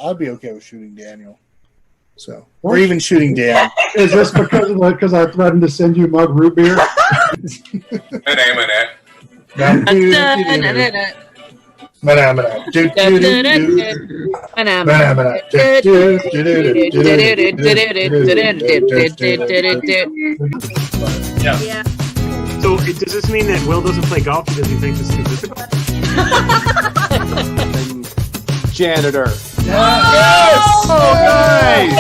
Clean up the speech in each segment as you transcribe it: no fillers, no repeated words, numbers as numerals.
I'd be okay with shooting Daniel. So, or even shooting Dan. Is this because I threatened to send you mug root beer? Yeah. So does this mean that Will doesn't play golf because he thinks it's too difficult? Janitor. Yes! Oh, nice!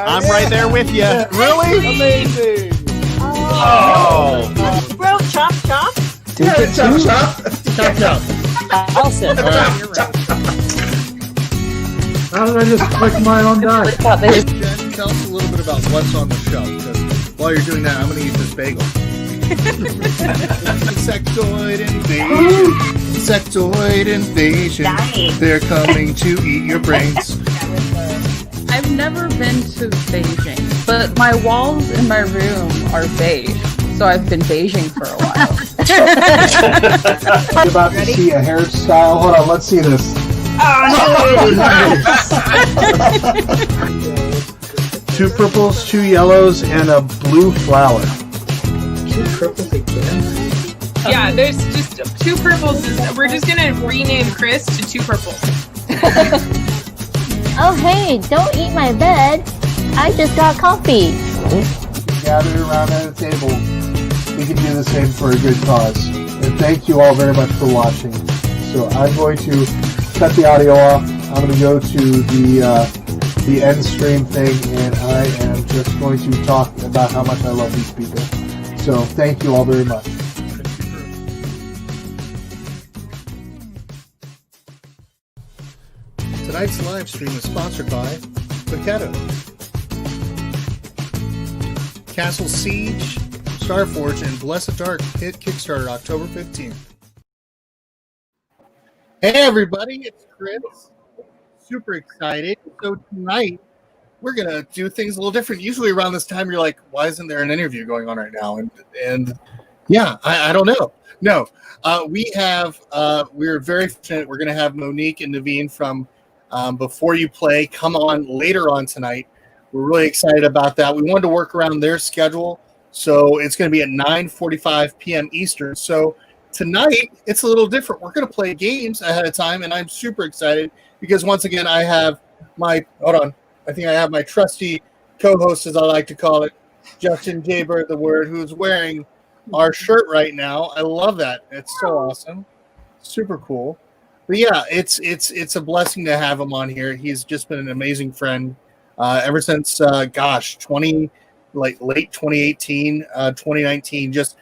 I'm right there with you. Really? Amazing! Oh! Bro, chop, chop. Yeah, chop, chop. Chop, chop. Alison. How did I just click my own die? Jen, tell us a little bit about what's on the shelf. Because while you're doing that, I'm going to eat this bagel. Insectoid invasion. Insectoid invasion. Nice. They're coming to eat your brains. I've never been to Beijing, but my walls in my room are beige, so I've been beiging for a while. I'm about to see a hairstyle. Hold on, let's see this. Oh, no! 2 purples, 2 yellows, and a blue flower. 2 purples again? Yeah, there's just 2 purples. We're just gonna rename Chris to 2 purples. Oh hey, don't eat my bed. I just got coffee. Gather around at a table. We can do the same for a good cause. And thank you all very much for watching. So I'm going to cut the audio off. I'm going to go to the end stream thing, and I am just going to talk about how much I love these people. So thank you all very much. Tonight's live stream is sponsored by Paquetto. Castle Siege, Starforge, and Blessed Dark hit Kickstarter October 15th. Hey everybody, it's Chris. Super excited. So tonight, we're going to do things a little different. Usually around this time, you're like, why isn't there an interview going on right now? And yeah, I don't know. No, we're very fortunate. We're going to have Monique and Naveen from Before You Play come on later on tonight. We're really excited about that. We wanted to work around their schedule, so it's going to be at 9:45 p.m. Eastern. So tonight, it's a little different. We're going to play games ahead of time, and I'm super excited because once again, I have my trusty co-host, as I like to call it, Justin Jaber, the Word, who's wearing our shirt right now. I love that. It's so awesome. Super cool. But yeah, it's a blessing to have him on here. He's just been an amazing friend ever since late 2018, 2019. Just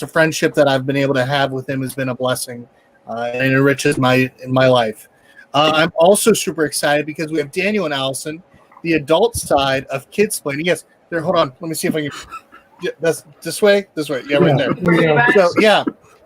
a friendship that I've been able to have with him has been a blessing, and it enriches my life. I'm also super excited because we have Daniel and Alison, the adult side of Kidsplaining. Yes, there. Hold on. Let me see if I can. Yeah, that's this way. Yeah, right there. So yeah.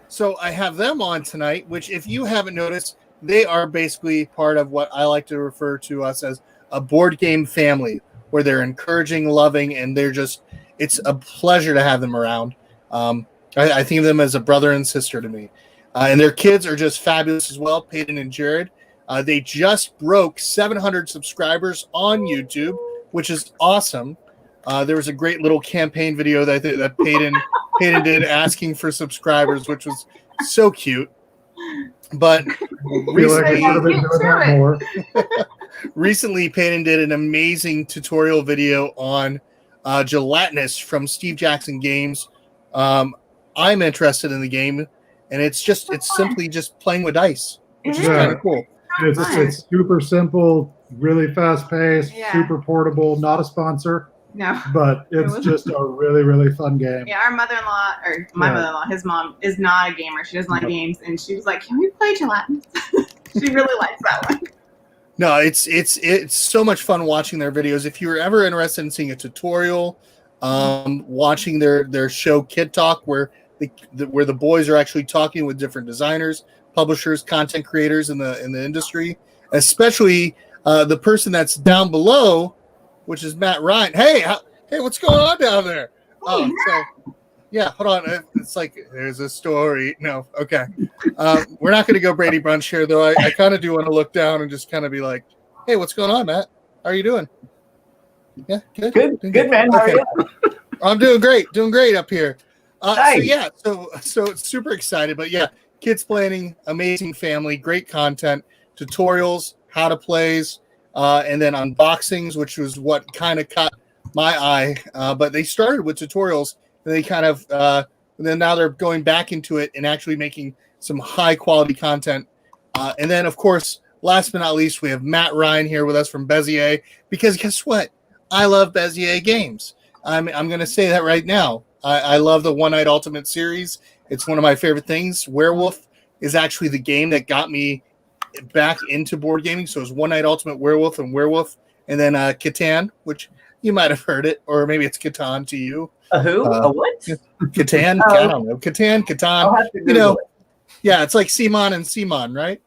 So I have them on tonight, which if you haven't noticed, they are basically part of what I like to refer to us as a board game family, where they're encouraging, loving, and it's a pleasure to have them around. I think of them as a brother and sister to me. And their kids are just fabulous as well, Peyton and Jared. They just broke 700 subscribers on YouTube, which is awesome. There was a great little campaign video that Peyton did asking for subscribers, which was so cute. But recently, Peyton did an amazing tutorial video on gelatinous from Steve Jackson Games. I'm interested in the game, and it's simply just playing with dice, which is kind of cool. It's super simple, really fast paced, super portable. Not a sponsor. No. But it's just a really, really fun game. Yeah, our mother-in-law, or my mother-in-law, his mom, is not a gamer. She doesn't like games. And she was like, can we play gelatin? She really likes that one. No, it's so much fun watching their videos. If you're ever interested in seeing a tutorial, watching their show Kid Talk, where the boys are actually talking with different designers, publishers, content creators in the industry, especially the person that's down below, which is Matt Ryan. Hey, what's going on down there? Oh, so yeah, hold on. It's like there's a story. No, okay. We're not going to go Brady Bunch here, though. I kind of do want to look down and just kind of be like, Hey, what's going on, Matt? How are you doing? Yeah, good. Good, man. How are you? I'm doing great up here. Nice. So it's super excited, but yeah, Kidsplaining, amazing family, great content, tutorials, how to plays, and then unboxings, which was what kind of caught my eye. But they started with tutorials, and they kind of, and then now they're going back into it and actually making some high quality content. And then, of course, last but not least, we have Matt Ryan here with us from Bezier, because guess what? I love Bezier games. I'm going to say that right now. I love the One Night Ultimate series. It's one of my favorite things. Werewolf is actually the game that got me back into board gaming. So it's One Night Ultimate Werewolf, and then Catan, which you might have heard it, or maybe it's Catan to you. A who? A what? Catan? Oh. I don't know. Catan. You know, yeah, it's like Simon and Simon, right?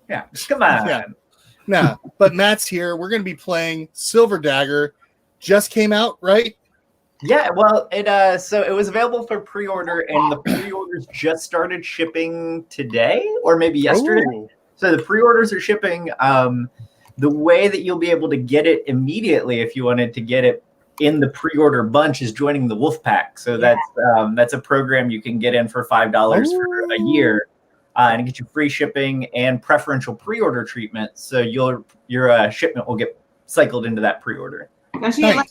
Yeah. Come on. Yeah. Nah, but Matt's here. We're going to be playing Silver Dagger. Just came out, right? Yeah, well, so it was available for pre-order, and the pre-orders just started shipping today, or maybe yesterday. Ooh. So the pre-orders are shipping. The way that you'll be able to get it immediately, if you wanted to get it in the pre-order bunch, is joining the Wolf Pack. So that's a program you can get in for $5 for a year, and it gets you free shipping and preferential pre-order treatment. So your shipment will get cycled into that pre-order. Don't you get like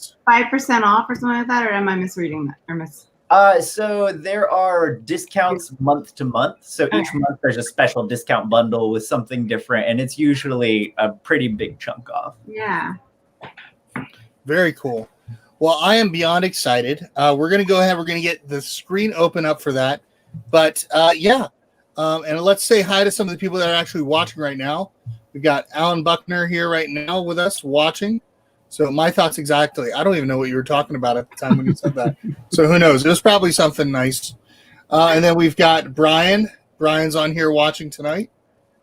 5% off or something like that, or am I misreading that? So there are discounts month to month. So each month there's a special discount bundle with something different, and it's usually a pretty big chunk off. Yeah. Very cool. Well, I am beyond excited. We're going to go ahead. We're going to get the screen open up for that. But and let's say hi to some of the people that are actually watching right now. We've got Alan Buckner here right now with us watching. So my thoughts exactly. I don't even know what you were talking about at the time when you said that. So who knows? It was probably something nice. And then we've got Brian. Brian's on here watching tonight.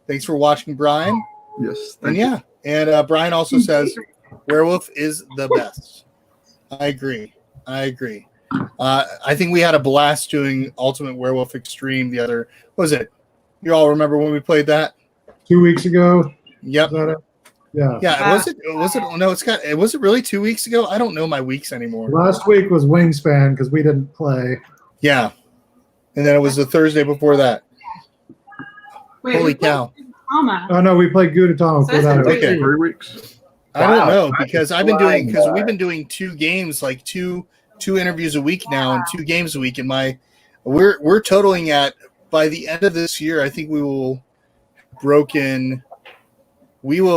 Thanks for watching, Brian. Yes. And Brian also says Werewolf is the best. I agree. I think we had a blast doing Ultimate Werewolf Extreme the other. What was it? You all remember when we played that? 2 weeks ago. Yep. Yeah. Yeah. Was it? No, was it really 2 weeks ago? I don't know my weeks anymore. Last week was Wingspan because we didn't play. Yeah. And then it was the Thursday before that. Wait, Holy cow. Oh no, we played Gudetama for that. Okay. 3 weeks. I don't know because we've been doing 2 games, like two interviews a week now, and 2 games a week. And we're totaling at, by the end of this year, I think we will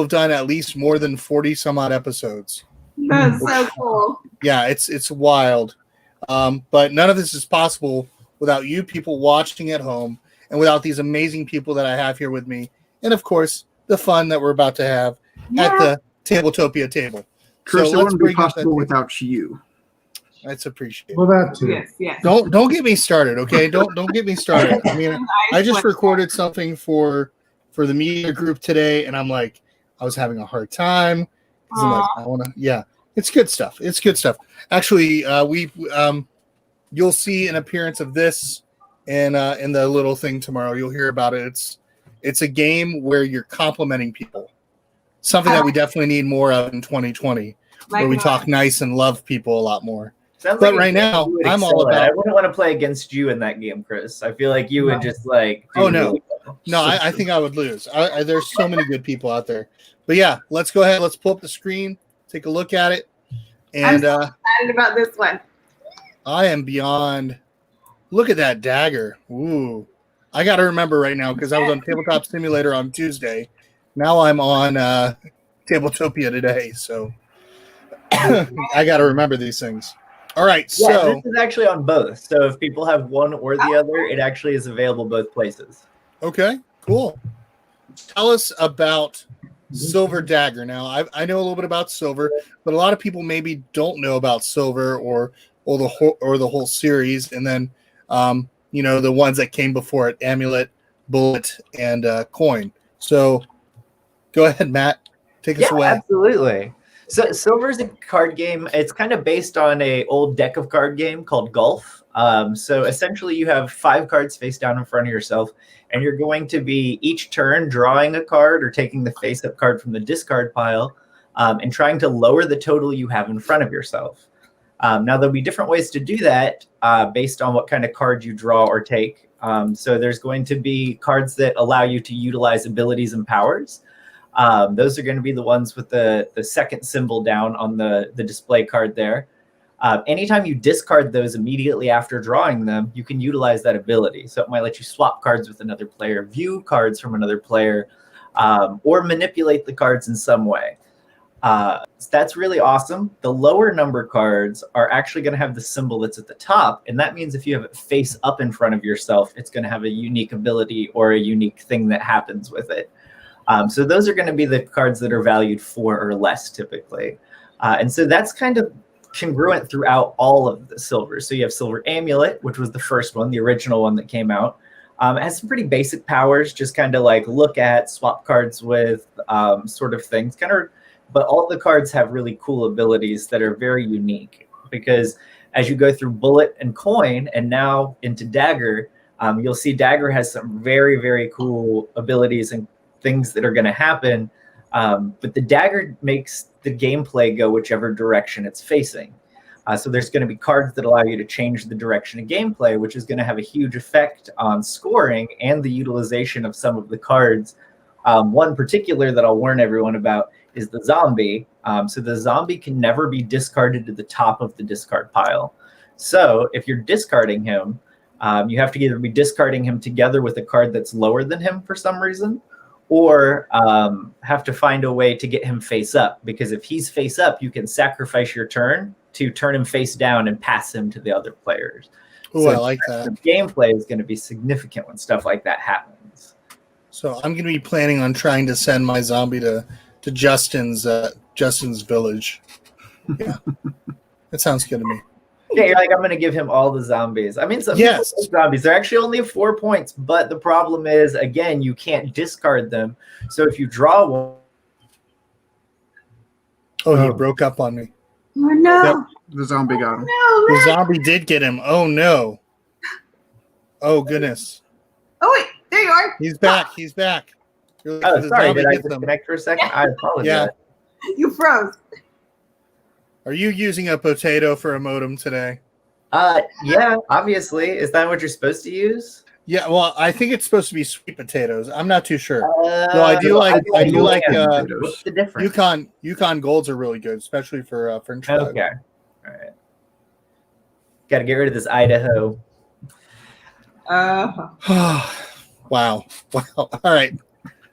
have done at least more than 40 some odd episodes. That's so cool. Yeah, it's wild. But none of this is possible without you people watching at home, and without these amazing people that I have here with me, and of course the fun that we're about to have at the Tabletopia table. Chris, it wouldn't be possible without you. That's appreciated. Well, that too. Yes. Don't get me started, okay? Don't get me started. I mean, I just recorded something for the media group today, and I'm like, I was having a hard time because I'm like, I want to. Yeah, it's good stuff. Actually, you'll see an appearance of this in the little thing tomorrow. You'll hear about it. It's a game where you're complimenting people. Something that we definitely need more of in 2020, where we talk nice and love people a lot more. But right now, I'm all about. I wouldn't want to play against you in that game, Chris. I feel like you would just like. Oh no, no! I think I would lose. There's so many good people out there. But yeah, let's go ahead. Let's pull up the screen, take a look at it, and I'm so excited about this one. I am beyond. Look at that dagger! Ooh, I got to remember right now because I was on Tabletop Simulator on Tuesday. Now I'm on Tabletopia today, so I got to remember these things. All right, so this is actually on both. So if people have one or the other, it actually is available both places. Okay, cool. Tell us about Silver Dagger. Now, I know a little bit about Silver, but a lot of people maybe don't know about Silver or the whole series. And then, the ones that came before it: Amulet, Bullet, and Coin. So, go ahead, Matt. Take us away. Absolutely. So Silver's a card game. It's kind of based on an old deck of card game called Golf. So essentially you have 5 cards face down in front of yourself, and you're going to be each turn drawing a card or taking the face-up card from the discard pile and trying to lower the total you have in front of yourself. Now, there'll be different ways to do that based on what kind of card you draw or take. So there's going to be cards that allow you to utilize abilities and powers. Those are going to be the ones with the second symbol down on the display card there. Anytime you discard those immediately after drawing them, you can utilize that ability. So it might let you swap cards with another player, view cards from another player, or manipulate the cards in some way. So that's really awesome. The lower number cards are actually going to have the symbol that's at the top. And that means if you have it face up in front of yourself, it's going to have a unique ability or a unique thing that happens with it. So those are going to be the cards that are valued 4 or less typically. And so that's kind of congruent throughout all of the silvers. So you have Silver Amulet, which was the first one, the original one that came out. It has some pretty basic powers, just kind of like look at, swap cards with, sort of things. But all the cards have really cool abilities that are very unique, because as you go through Bullet and Coin and now into Dagger, you'll see Dagger has some very, very cool abilities and things that are going to happen. But the Dagger makes the gameplay go whichever direction it's facing. So there's going to be cards that allow you to change the direction of gameplay, which is going to have a huge effect on scoring and the utilization of some of the cards. One particular that I'll warn everyone about is the zombie. So the zombie can never be discarded to the top of the discard pile. So if you're discarding him, you have to either be discarding him together with a card that's lower than him for some reason, or have to find a way to get him face up. Because if he's face up, you can sacrifice your turn to turn him face down and pass him to the other players. Oh, So I like that. the gameplay is going to be significant when stuff like that happens. So I'm going to be planning on trying to send my zombie to Justin's village. Yeah, that sounds good to me. Yeah, you're like, I'm going to give him all the zombies. I mean, some Yes. zombies, they're actually only 4 points, but the problem is, again, you can't discard them. So if you draw one... Oh, he broke up on me. Oh, no. Yep. The zombie got him. No, The Matt. zombie did get him. Oh, no. Oh, goodness. Oh, wait. There you are. He's back. He's back. Oh, The sorry, zombie did I gets them. disconnect for a second? I apologize. Yeah. You froze. Are you using a potato for a modem today? Yeah, obviously. Is that what you're supposed to use? Yeah, well, I think it's supposed to be sweet potatoes. I'm not too sure. No, I do like What's the difference? Yukon Golds are really good, especially for French fries. Okay. All right. Got to get rid of this Idaho. Wow. Wow. All right.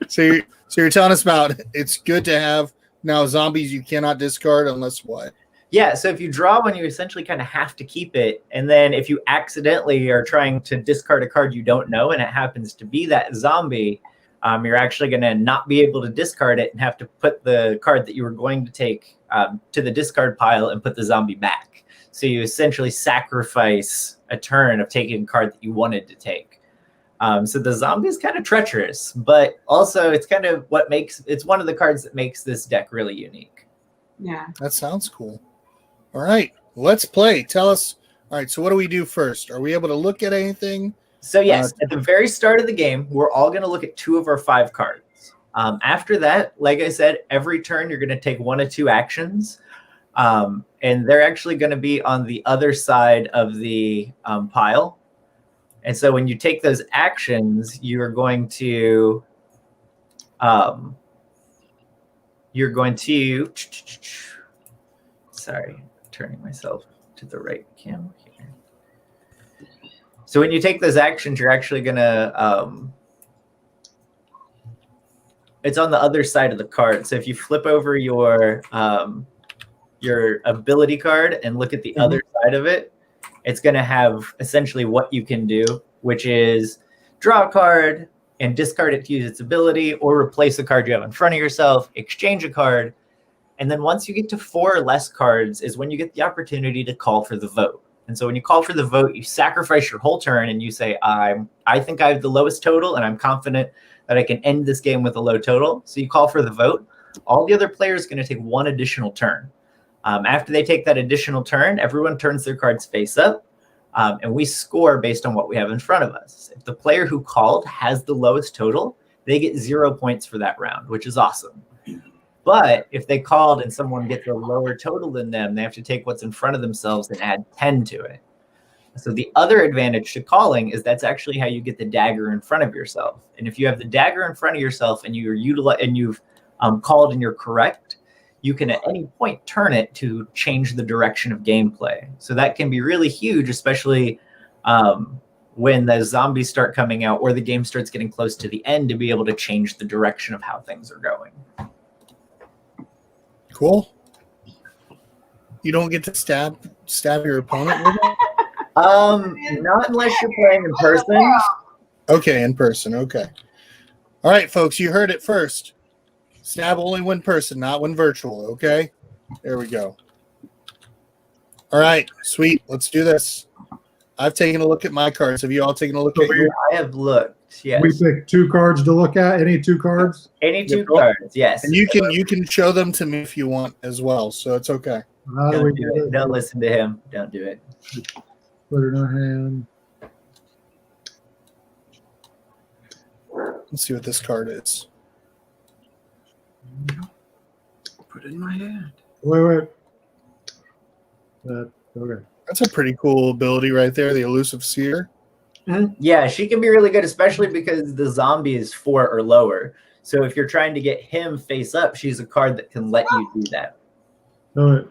So you're telling us about it's good to have now zombies you cannot discard unless what? Yeah, so if you draw one, you essentially kind of have to keep it. And then if you accidentally are trying to discard a card you don't know, and it happens to be that zombie, you're actually going to not be able to discard it and have to put the card that you were going to take to the discard pile and put the zombie back. So you essentially sacrifice a turn of taking a card that you wanted to take. So the zombie is kind of treacherous, but also it's kind of it's one of the cards that makes this deck really unique. Yeah. That sounds cool. All right, let's play. Tell us. All right, so what do we do first? Are we able to look at anything? So yes, at the very start of the game, we're all going to look at 2 of our 5 cards. After that, like I said, every turn you're going to take 1 of 2 actions, and they're actually going to be on the other side of the pile. And so when you take those actions, you're going to sorry, turning myself to the right camera here. So when you take those actions, you're actually going to it's on the other side of the card. So if you flip over your ability card and look at the other side of it, it's going to have essentially what you can do, which is draw a card and discard it to use its ability, or replace a card you have in front of yourself, exchange a card. And then once you get to 4 or less cards is when you get the opportunity to call for the vote. And so when you call for the vote, you sacrifice your whole turn and you say, I think I have the lowest total and I'm confident that I can end this game with a low total. So you call for the vote. All the other players are going to take 1 additional turn. After they take that additional turn, everyone turns their cards face up. And we score based on what we have in front of us. If the player who called has the lowest total, they get 0 points for that round, which is awesome. But if they called and someone gets a lower total than them, they have to take what's in front of themselves and add 10 to it. So the other advantage to calling is that's actually how you get the dagger in front of yourself. And if you have the dagger in front of yourself and you've called and you're correct, you can at any point turn it to change the direction of gameplay. So that can be really huge, especially when the zombies start coming out or the game starts getting close to the end, to be able to change the direction of how things are going. Cool. You don't get to stab your opponent with it? Not unless you're playing in person. Okay, in person. Okay. All right, folks, you heard it first. Stab only when person, not when virtual. Okay. There we go. All right, sweet. Let's do this. I've taken a look at my cards. Have you all taken a look at yours? I have looked. Yes. We picked 2 cards to look at. Any 2 cards? Any 2 cards. Yes. And you can show them to me if you want as well. So it's okay. How do we do it? Don't listen to him. Don't do it. Put it in our hand. Let's see what this card is. Put it in my hand. Wait. Okay. That's a pretty cool ability right there, the elusive seer. Yeah, she can be really good, especially because the zombie is 4 or lower. So if you're trying to get him face up, she's a card that can let you do that. All right.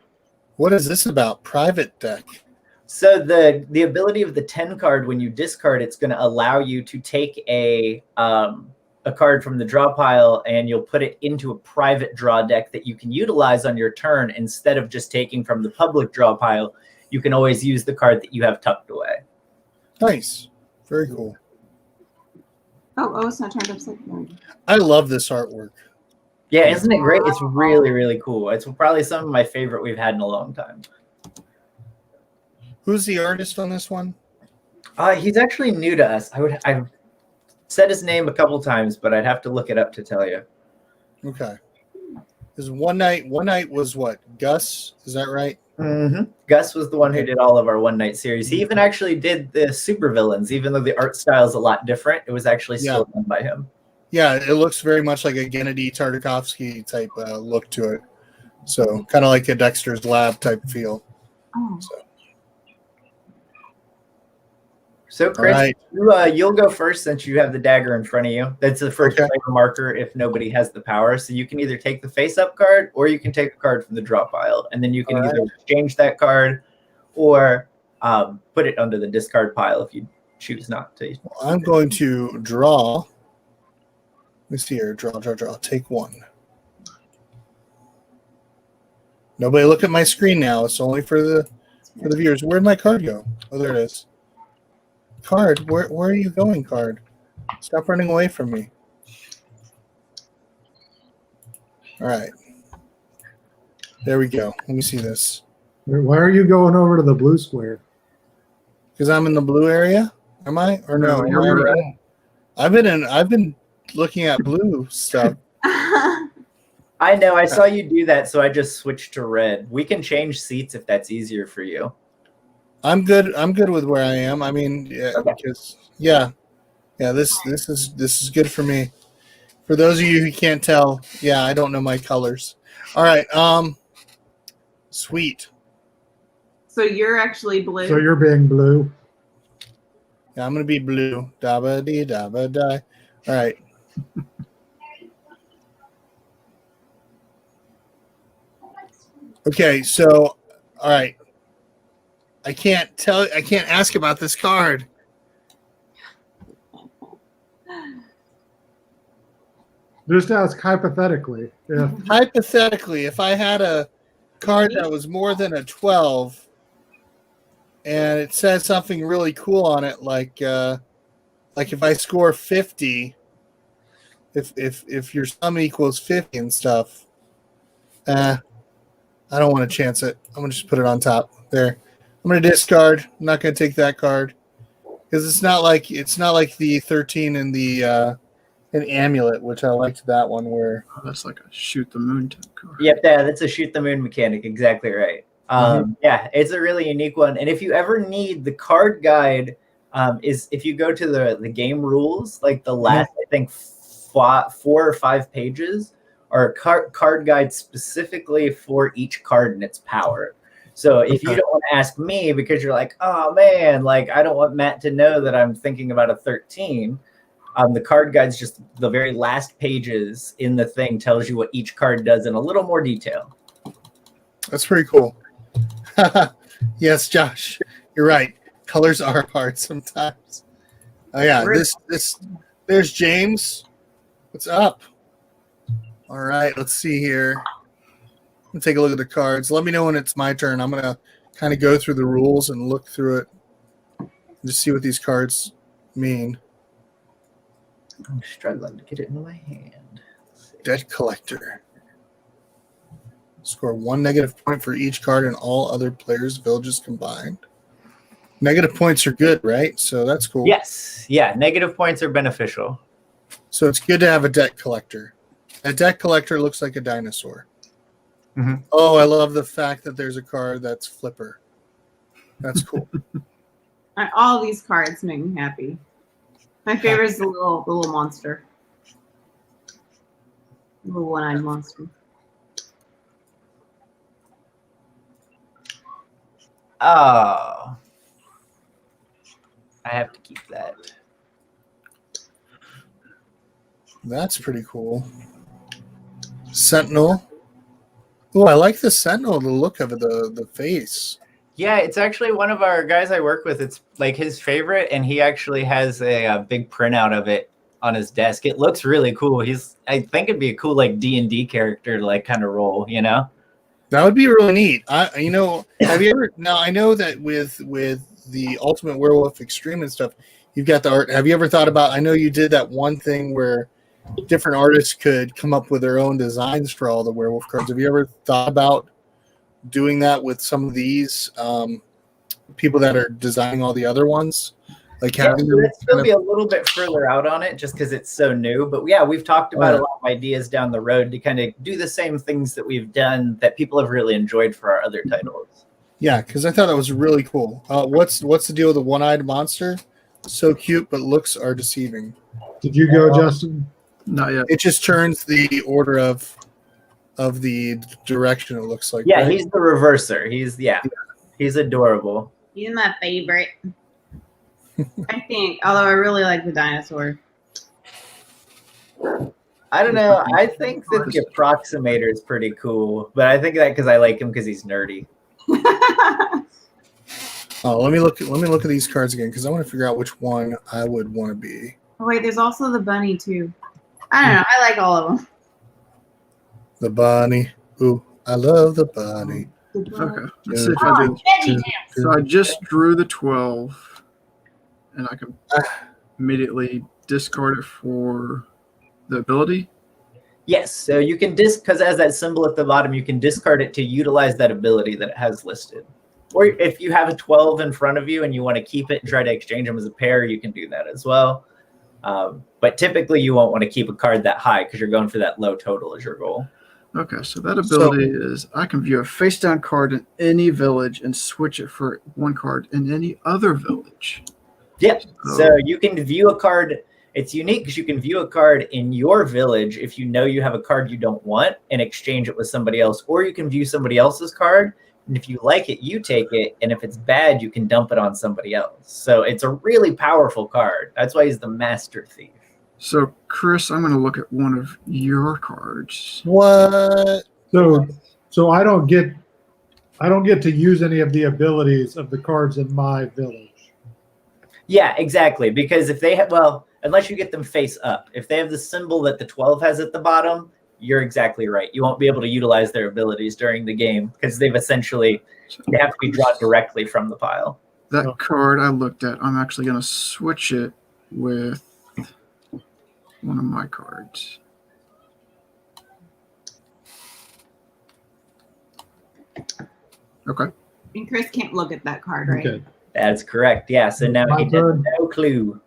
What is this about? Private deck. So the ability of the 10 card, when you discard, it's going to allow you to take a card from the draw pile and you'll put it into a private draw deck that you can utilize on your turn instead of just taking from the public draw pile. You can always use the card that you have tucked away. Nice. Very cool. Oh, it's not turned upside down. I love this artwork. Yeah, isn't it great? It's really, really cool. It's probably some of my favorite we've had in a long time. Who's the artist on this one? He's actually new to us. I've said his name a couple times, but I'd have to look it up to tell you. Okay. Is One Night was what? Gus? Is that right? Mm-hmm. Gus was the one who did all of our One Night series. He even actually did the supervillains, even though the art style is a lot different. It was actually still done by him. Yeah, it looks very much like a Gennady Tartakovsky type look to it. So kind of like a Dexter's Lab type feel. Oh. So Chris, right. You'll go first since you have the dagger in front of you. That's the first player marker if nobody has the power. So you can either take the face-up card or you can take a card from the draw pile. And then you can either exchange that card or put it under the discard pile if you choose not to. Well, I'm going to draw. Let me see here. Draw. Take 1. Nobody look at my screen now. It's only for the viewers. Where'd my card go? Oh, there it is. Card, where are you going, card? Stop running away from me. All right. There we go. Let me see this. Why are you going over to the blue square? Because I'm in the blue area? Am I? Or no? You're red. I've been looking at blue stuff. I know. I saw you do that, so I just switched to red. We can change seats if that's easier for you. I'm good. I'm good with where I am. I mean, because this is good for me. For those of you who can't tell, I don't know my colors. All right. Sweet. So you're actually blue. So you're being blue. Yeah, I'm gonna be blue. Dabba dee dabba die. All right. Okay. So, all right. I can't ask about this card. Just ask hypothetically. Yeah. Hypothetically, if I had a card that was more than a 12 and it says something really cool on it, like if I score 50, if your sum equals 50 and stuff, I don't want to chance it. I'm gonna just put it on top there. I'm going to discard. I'm not going to take that card because it's not like the 13 and the an amulet, which I liked that one where that's like a shoot the moon type card. Yep, that's a shoot the moon mechanic. Exactly right. Yeah, it's a really unique one. And if you ever need the card guide, is if you go to the game rules, like the last, I think, 4 or 5 pages are card guide specifically for each card and its power. So if you don't want to ask me because you're like, oh man, like I don't want Matt to know that I'm thinking about a 13. The card guide's just the very last pages in the thing tells you what each card does in a little more detail. That's pretty cool. Yes, Josh, you're right. Colors are hard sometimes. Oh yeah, there's James. What's up? All right, let's see here. Let's take a look at the cards. Let me know when it's my turn. I'm gonna kind of go through the rules and look through it and just see what these cards mean. I'm struggling to get it in my hand. Debt collector. Score 1 negative point for each card in all other players' villages combined. Negative points are good, right? So that's cool. Yes. Yeah, negative points are beneficial. So it's good to have a debt collector. A debt collector looks like a dinosaur. Mm-hmm. Oh, I love the fact that there's a card that's Flipper. That's cool. All these cards make me happy. My favorite is the little monster. The little one-eyed monster. Oh. I have to keep that. That's pretty cool. Sentinel. Oh, I like the Sentinel, the look of it, the face. Yeah, it's actually one of our guys I work with. It's like his favorite, and he actually has a big printout of it on his desk. It looks really cool. I think it'd be a cool like D&D character to like kind of roll, you know? That would be really neat. Have you ever? Now I know that with the Ultimate Werewolf Extreme and stuff, you've got the art. Have you ever thought about? I know you did that one thing where different artists could come up with their own designs for all the werewolf cards. Have you ever thought about doing that with some of these people that are designing all the other ones? Like having them let's still be a little bit further out on it just because it's so new. But yeah, we've talked about a lot of ideas down the road to kind of do the same things that we've done that people have really enjoyed for our other titles. Yeah, because I thought that was really cool. What's the deal with the one-eyed monster? So cute, but looks are deceiving. Did you go, Justin? Not yet. It just turns the order of the direction. It looks like. Yeah, right? he's the reverser. He's adorable. He's my favorite. I think, although I really like the dinosaur. I don't know. I think that the approximator is pretty cool, but I think that because I like him because he's nerdy. Oh, let me look at these cards again because I want to figure out which one I would want to be. Oh wait, there's also the bunny too. I don't know. I like all of them. The bunny. Ooh, I love the bunny. Okay. Let's see if I do. So I just drew the 12, and I can immediately discard it for the ability. Yes, so you can because it has that symbol at the bottom, you can discard it to utilize that ability that it has listed. Or if you have a 12 in front of you and you want to keep it and try to exchange them as a pair, you can do that as well. But typically you won't want to keep a card that high because you're going for that low total as your goal. Okay, so that ability is I can view a face-down card in any village and switch it for one card in any other village. Yep, so you can view a card. It's unique because you can view a card in your village if you know you have a card you don't want and exchange it with somebody else. Or you can view somebody else's card, and if you like it, you take it, and if it's bad, you can dump it on somebody else. So it's a really powerful card. That's why he's the master thief. So, Chris, I'm going to look at one of your cards. What? So I don't get to use any of the abilities of the cards in my village. Yeah, exactly. Because if they have, unless you get them face up, if they have the symbol that the 12 has at the bottom, you're exactly right. You won't be able to utilize their abilities during the game because they have to be drawn directly from the pile. That card I looked at, I'm actually going to switch it with one of my cards. Okay. And Chris can't look at that card, right? Okay. That's correct. Yeah, so now he has no clue.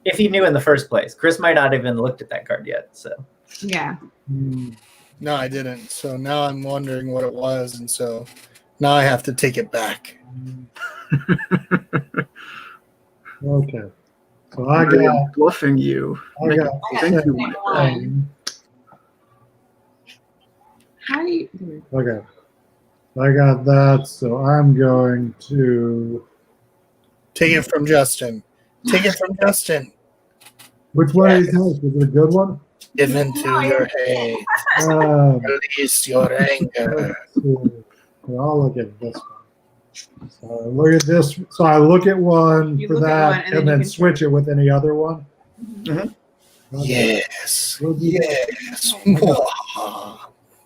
If he knew in the first place. Chris might not have even looked at that card yet. So Yeah. No, I didn't. So now I'm wondering what it was, and so now I have to take it back. Okay. So I Really got bluffing you. I got Thank you. How do you? Okay. I got that, so I'm going to Take it from Justin. Take it from Justin. which one of these guys? Was it a good one? Give into your hate. Release your anger. Well, I'll look at this one. So I look at this. So I look at one You for look at that, one, and then and you then can switch it with any other one. Mhm. Yes. We'll do that. Yes.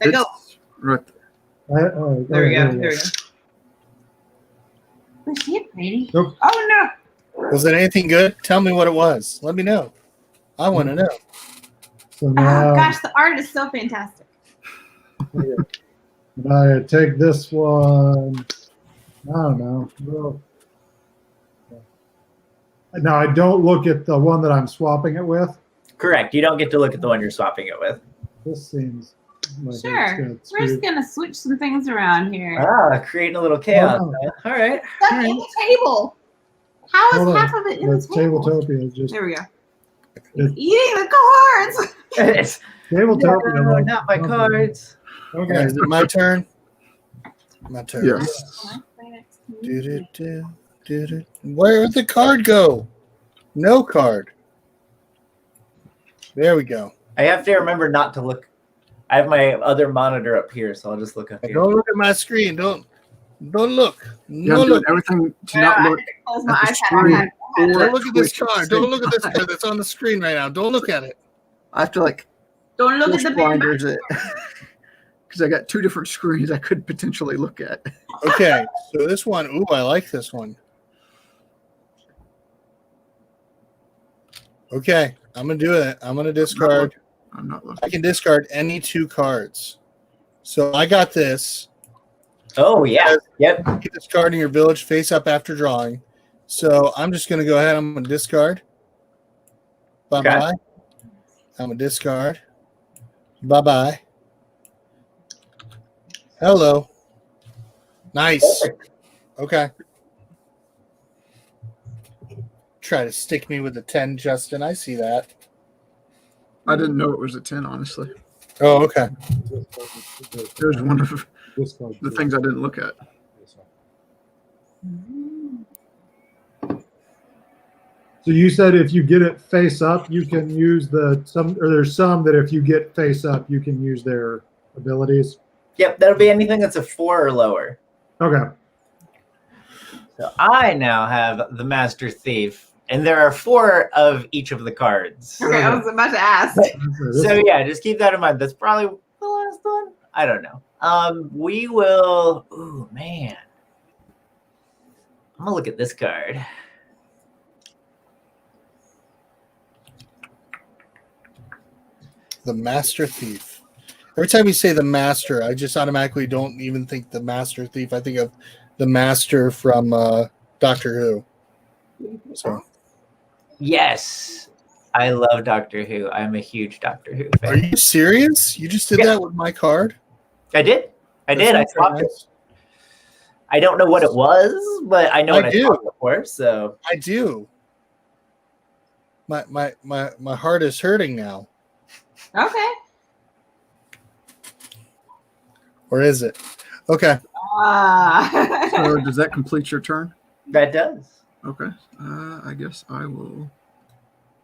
Let go. Right. There we go. There we go. Was she a pretty? Nope. Oh no! Was it anything good? Tell me what it was. Let me know. I want to know. So Oh now, gosh, the art is so fantastic. and I take this one. I don't know. Well, now I don't look at the one that I'm swapping it with. Correct. You don't get to look at the one you're swapping it with. This seems like it's Sure. gonna We're just screw- gonna switch some things around here. Ah, creating a little chaos. Oh, huh? All right. Stuck in the table. How is Hold on. half of it in That's the table? Tabletopia. Is just There we go. It- Eating the cards. It's- Tabletopia. no, like, not my cards. Okay. Is it my turn? My turn. Yes. Do-do-do. Where'd the card go? No card. There we go. I have to remember not to look. I have my other monitor up here, so I'll just look up here. Don't look at my screen. Don't look. Yeah, No I'm doing look. everything to I not had look to close my at the iPad. screen. I had- Don't look at this Twitch at the card. same Don't look at this time. card that's on the screen right now. Don't look at it. I have to like Don't look at push the big blinders it because I got two different screens I could potentially look at. Okay, so this one. Ooh, I like this one. Okay, I'm gonna do it. I'm gonna discard. I'm not looking. I can discard any two cards. So I got this. Oh yeah. Yep. Keep discarding your village face up after drawing. So I'm just gonna go ahead. I'm gonna discard. Bye bye. Okay. I'm gonna discard. Bye bye. Hello. Nice. Perfect. Okay. Try to stick me with a 10, Justin. I see that. I didn't know it was a 10, honestly. Oh, okay. There's one of Discard the two. things I didn't look at. So you said if you get it face up, you can use there's some that if you get face up, you can use their abilities. Yep. That'll be anything that's a 4 or lower. Okay. So I now have the Master Thief, and there are 4 of each of the cards. Okay, I was about to ask. So yeah, just keep that in mind. That's probably the last one. I don't know. We will. Ooh, man. I'm gonna look at this card. The Master Thief. Every time you say the Master, I just automatically don't even think the Master Thief. I think of the Master from Doctor Who. So, Yes, I love Doctor Who. I'm a huge Doctor Who are fan. you serious? You just did Yeah. that with my card? I did. I did. I That's swapped it. nice. I don't know what it was, but I know I what I do. swapped it for. So I do. My heart is hurting now. Okay. Or is it? Okay. So does that complete your turn? that does. Okay. I guess I will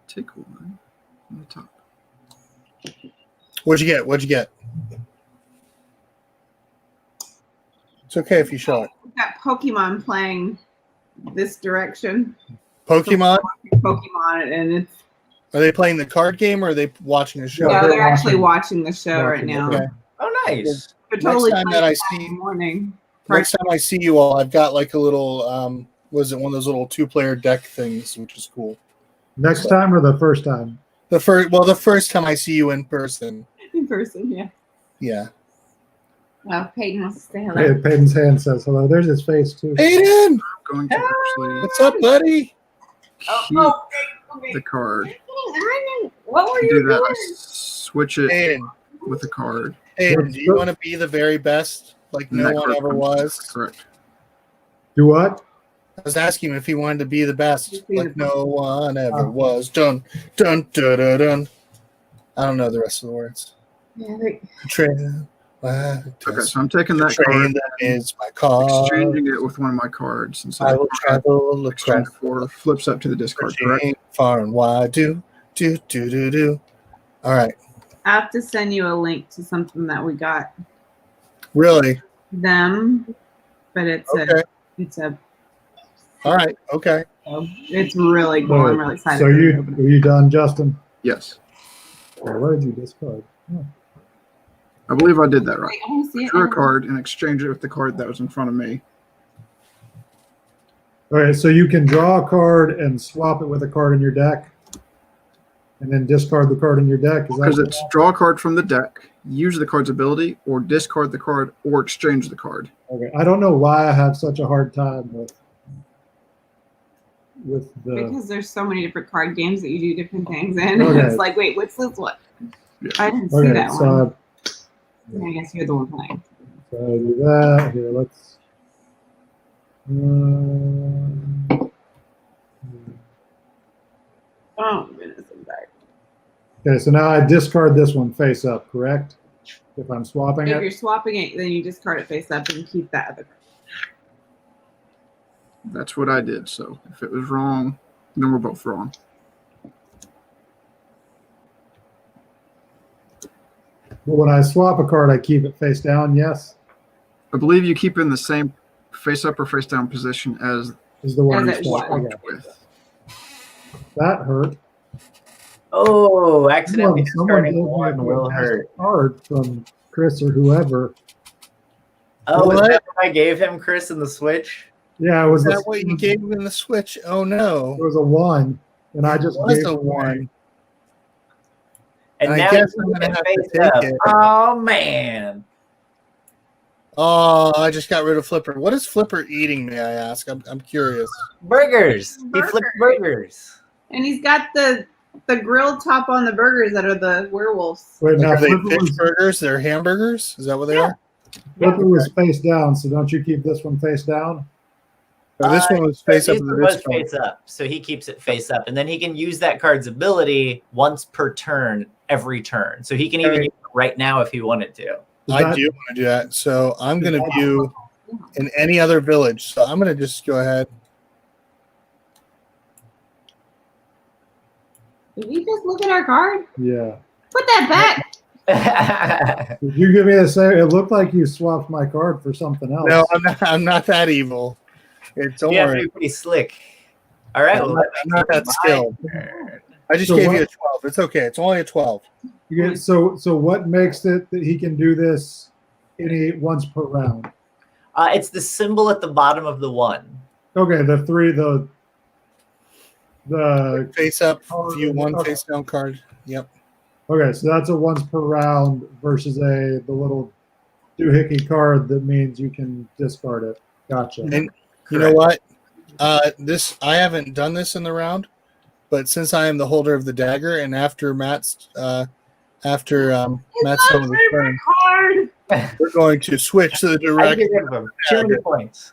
take one on the top. What'd you get? What'd you get? It's okay if you show it. We've got Pokemon playing this direction. Pokemon? Pokemon, and it's Are they playing the card game or are they watching a show? no, they're actually watching the show right watching it. now. Okay. Oh, nice. They're totally Next time playing that I it see- in the morning. Next time I see you all, I've got like a little was it one of those little 2-player deck things, which is cool. Next time or the first time? The first time I see you in person. In person, yeah. Yeah. Well, Peyton wants to say hello. Hey, Peyton's hand says hello. There's his face too. Aiden! I'm going to actually What's up, buddy? keep okay. the card. What were To you do that, I doing? switch it Aiden. with the card. Aiden, do you want to be the very best, like no one ever was? Correct. Do what? I was asking him if he wanted to be the best, like no one ever was. Dun dun dun dun dun. I don't know the rest of the words. Yeah, Okay, so I'm taking that card. That is my card. Exchanging it with one of my cards. And so I will travel exchange for flips up to the discard. Correct. Far and wide. Do. All right. I have to send you a link to something that we got Really? them, but it's Okay. it's a. All right. Okay. It's really cool. I'm really excited. So are you done, Justin? Yes. Where did you discard? I believe I did that right. Wait, I want to see I it. drew a card and exchanged it with the card that was in front of me. All right, so you can draw a card and swap it with a card in your deck, and then discard the card in your deck. Because it's draw a card from the deck, use the card's ability, or discard the card, or exchange the card. Okay, I don't know why I have such a hard time with the. Because there's so many different card games that you do different things in. Okay. It's like, wait, what's this one? Yeah. I didn't see Okay, that so one. I guess you're the one playing. So I do that. Here, let's. Oh goodness, I'm sorry. Okay, so now I discard this one face up, correct? If I'm swapping If it. you're swapping it, then you discard it face up and keep that other card. That's what I did. So if it was wrong, then we're both wrong. But when I swap a card, I keep it face down. Yes. I believe you keep it in the same face up or face down position as Is the one As you it swap. was. Okay. with. That hurt. Oh, accidentally Someone discarding gave me a one will fantastic hurt. card from Chris or whoever. Oh, is What? that what I gave him, Chris, in the Switch? Yeah, it was. Is that what you gave him in the Switch? Oh no. It was a 1, and I just It was gave a it away. 1. And I now guess you I'm gonna can have to face take up. it. Oh man. Oh, I just got rid of Flipper. What is Flipper eating, may I ask? I'm curious. Burgers. He flipped burgers. And he's got the grilled top on the burgers that are the werewolves. Wait, now Are they Flipper fish was, burgers? They're hamburgers? Is that what they are? Flipper was face down, so don't you keep this one face down? Oh, this one was face up. This one was face up, so he keeps it face up, and then he can use that card's ability once per turn, every turn. So he can even use it right now if he wanted to. I do want to do that. So I'm going to view in any other village. So I'm going to just go ahead. Did you just look at our card? Yeah. Put that back. Did you give me the same? It looked like you swapped my card for something else. No, I'm not that evil. Don't Yeah, worry. pretty slick. All right, I'm well, not that skilled. I just So gave what- you a 12. It's okay. It's only a 12. You get, so what makes it that he can do this once per round? it's the symbol at the bottom of the one. Okay, the Face up, Oh, view one okay. face down card. Yep. Okay, so that's a once per round versus the little doohickey card that means you can discard it. Gotcha. And you know what? I haven't done this in the round, but since I am the holder of the dagger, and after Matt's done with his turn, Card. we're going to switch to the I direction. get rid of him. 200 points.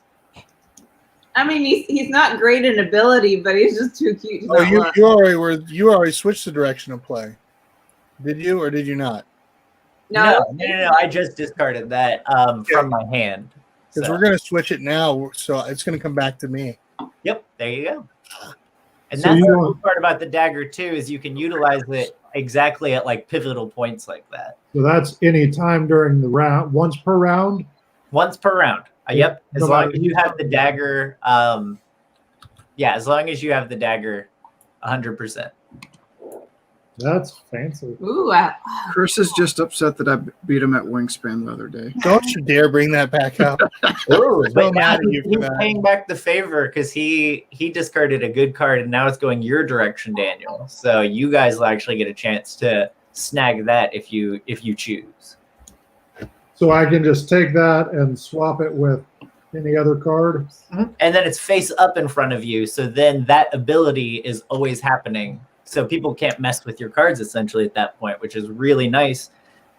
I mean, he's not great in ability, but he's just too cute. To Oh, not look. you already switched the direction of play. Did you or did you not? No. I just discarded that from my hand. Because So, we're going to switch it now, so it's going to come back to me. yep, there you go. And So that's you the don't- cool part about the dagger too, is you can utilize it exactly at like pivotal points like that. So that's any time during the round, once per round. Once per round. Yep. As No long matter as you who's have the dagger, as long as you have the dagger 100%. That's fancy. Ooh, Chris is just upset that I beat him at Wingspan the other day. Don't you dare bring that back up. Ooh, So but now mad at you for he's that. paying back the favor because he discarded a good card and now it's going your direction, Daniel. So you guys will actually get a chance to snag that if you choose. So I can just take that and swap it with any other card. And then it's face up in front of you. So then that ability is always happening. So people can't mess with your cards essentially at that point, which is really nice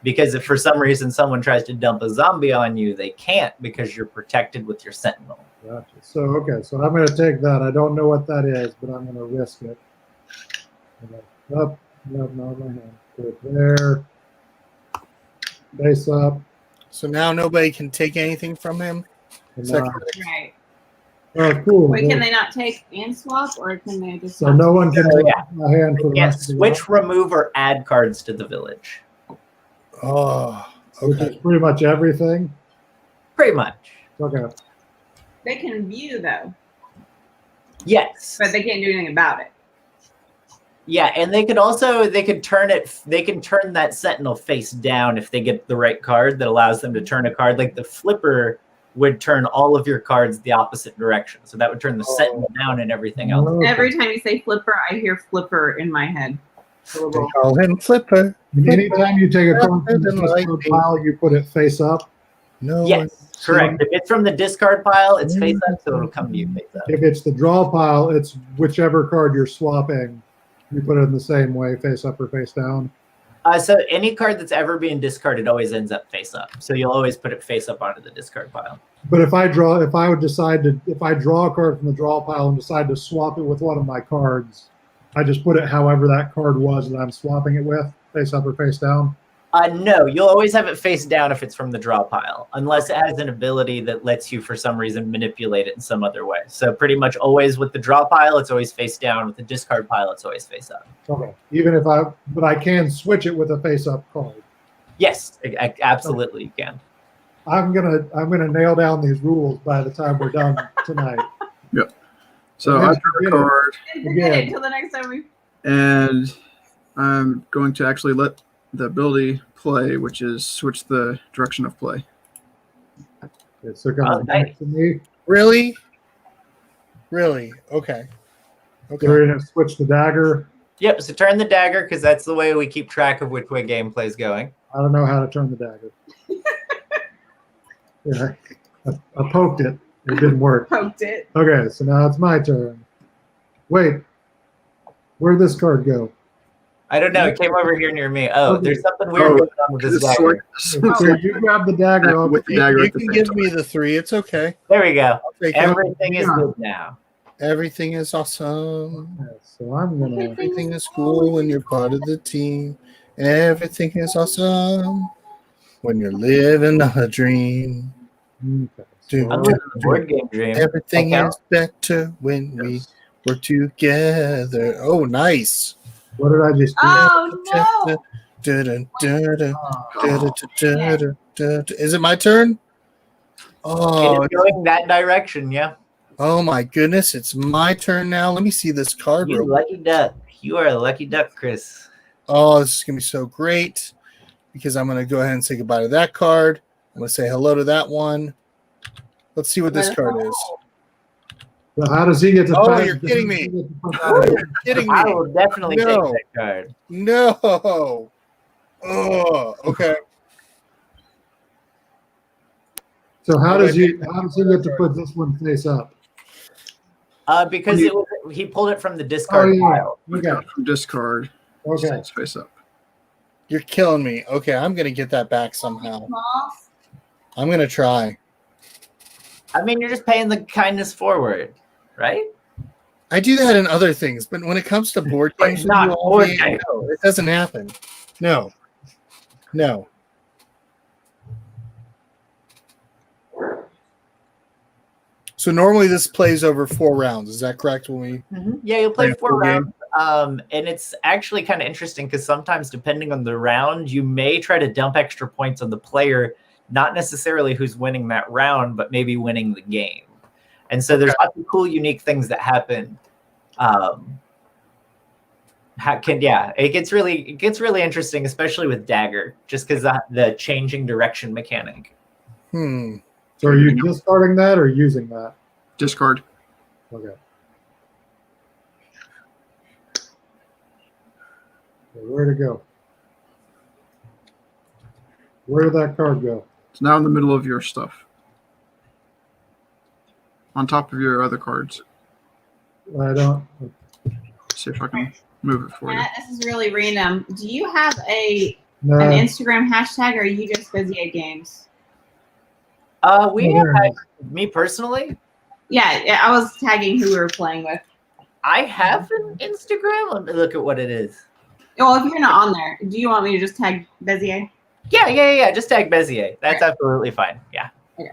because if for some reason someone tries to dump a zombie on you, they can't because you're protected with your sentinel. Gotcha. So, okay, so I'm going to take that. I don't know what that is, but I'm going to risk it. Up, no, not my hand. Put it there. Face up. So now nobody can take anything from him? Right. Oh, cool. Wait, can they not take and swap, or can they just? So no one can take my hand for the Yes, rest of the switch, remove, or add cards to the village. Oh, Which is pretty much everything. Pretty much. Okay. They can view though, Yes. but they can't do anything about it. Yeah, and they could turn that sentinel face down if they get the right card that allows them to turn a card. Like the flipper would turn all of your cards the opposite direction. So that would turn the sentinel down and everything else. Every time you say flipper, I hear flipper in my head. They call him Flipper. Anytime you take a card from the discard pile, you put it face up. No. Yes, correct. If it's from the discard pile, it's face up, so it'll come to you face up. If it's the draw pile, it's whichever card you're swapping. You put it in the same way, face up or face down. So any card that's ever being discarded always ends up face up. So you'll always put it face up onto the discard pile. But if I draw a card from the draw pile and decide to swap it with one of my cards, I just put it however that card was that I'm swapping it with, face up or face down. No, you'll always have it face down if it's from the draw pile, unless it has an ability that lets you, for some reason, manipulate it in some other way. So pretty much always with the draw pile, it's always face down. With the discard pile, it's always face up. Okay. But I can switch it with a face up card. Yes, absolutely, you can. I'm gonna nail down these rules by the time we're done tonight. Yep. So I drew a card. Forget it till the next time we. And I'm going to actually let the ability play, which is switch the direction of play. Okay, so comes back to me. Really? Okay. Okay. So we're gonna switch the dagger. Yep. So turn the dagger because that's the way we keep track of which way gameplay is going. I don't know how to turn the dagger. Yeah, I poked it. It didn't work. Poked it. Okay, so now it's my turn. Wait, where'd this card go? I don't know. It came over here near me. Oh, Okay. there's something weird going on with this dagger. So you grab the dagger. With the dagger You at the can same give time. me the 3. It's okay. There we go. Take it. Everything is good now. Everything is awesome. Okay, so I'm gonna. Everything is cool when you're part of the team. Everything is awesome when you're living a dream. Okay, Do, I'm do, living the board game dream. everything Okay. is better when we work together. Oh, nice. what did I just do? Oh no! Is it my turn? Oh, It is going that direction, yeah. oh my goodness, it's my turn now. Let me see this card. You real lucky duck. You are a lucky duck, Chris. Oh, this is going to be so great because I'm going to go ahead and say goodbye to that card. I'm going to say hello to that one. Let's see what this card is. So how does he get to? Oh, pass- you're kidding me. Oh, You're kidding I me. will definitely take No. that card. No. Oh, okay. so how does he get to put this one face up? Because he pulled it from the discard Oh, yeah. pile. Okay. From discard. Okay. It's face up. You're killing me. Okay, I'm going to get that back somehow. I'm going to try. I mean, you're just paying the kindness forward, right? I do that in other things, but when it comes to board But games, not with you all, board man, games. no, it doesn't happen. No. So normally this plays over 4 rounds. Is that correct? When we Yeah, you'll play Play a 4 full game. rounds. And it's actually kind of interesting because sometimes, depending on the round, you may try to dump extra points on the player, not necessarily who's winning that round, but maybe winning the game. And so there's lots of cool, unique things that happen. It gets really interesting, especially with Dagger, just because the changing direction mechanic. So are you discarding that or using that? Discard. Okay. So where'd it go? Where did that card go? It's now in the middle of your stuff. On top of your other cards. I don't. See if I can move it for you. Matt, this is really random. Do you have a No. an Instagram hashtag, or are you just Bezier Games? Me personally. Yeah, I was tagging who we were playing with. I have an Instagram. Let me look at what it is. Well, if you're not on there, do you want me to just tag Bezier? Yeah. Just tag Bezier. That's absolutely fine. Yeah. Okay.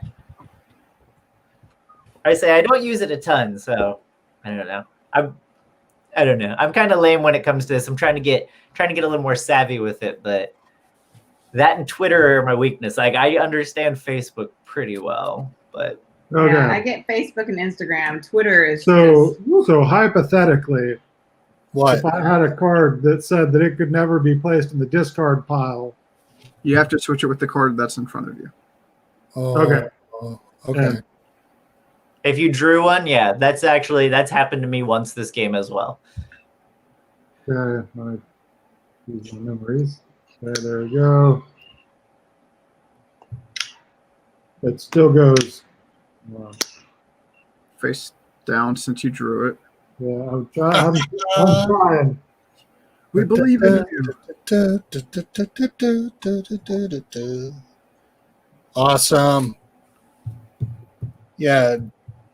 I say I don't use it a ton, so I don't know. I don't know. I'm kind of lame when it comes to this. I'm trying to get a little more savvy with it, but that and Twitter are my weakness. Like I understand Facebook pretty well, but Okay. Yeah, I get Facebook and Instagram. Twitter is So hypothetically, What? if I had a card that said that it could never be placed in the discard pile, You have to switch it with the card that's in front of you. Okay. Okay. And if you drew one, yeah, that's happened to me once this game as well. okay, I use my memories. Okay, there we go. It still goes. Face down since you drew it. Yeah, I'm trying. We believe in you. Awesome. Yeah,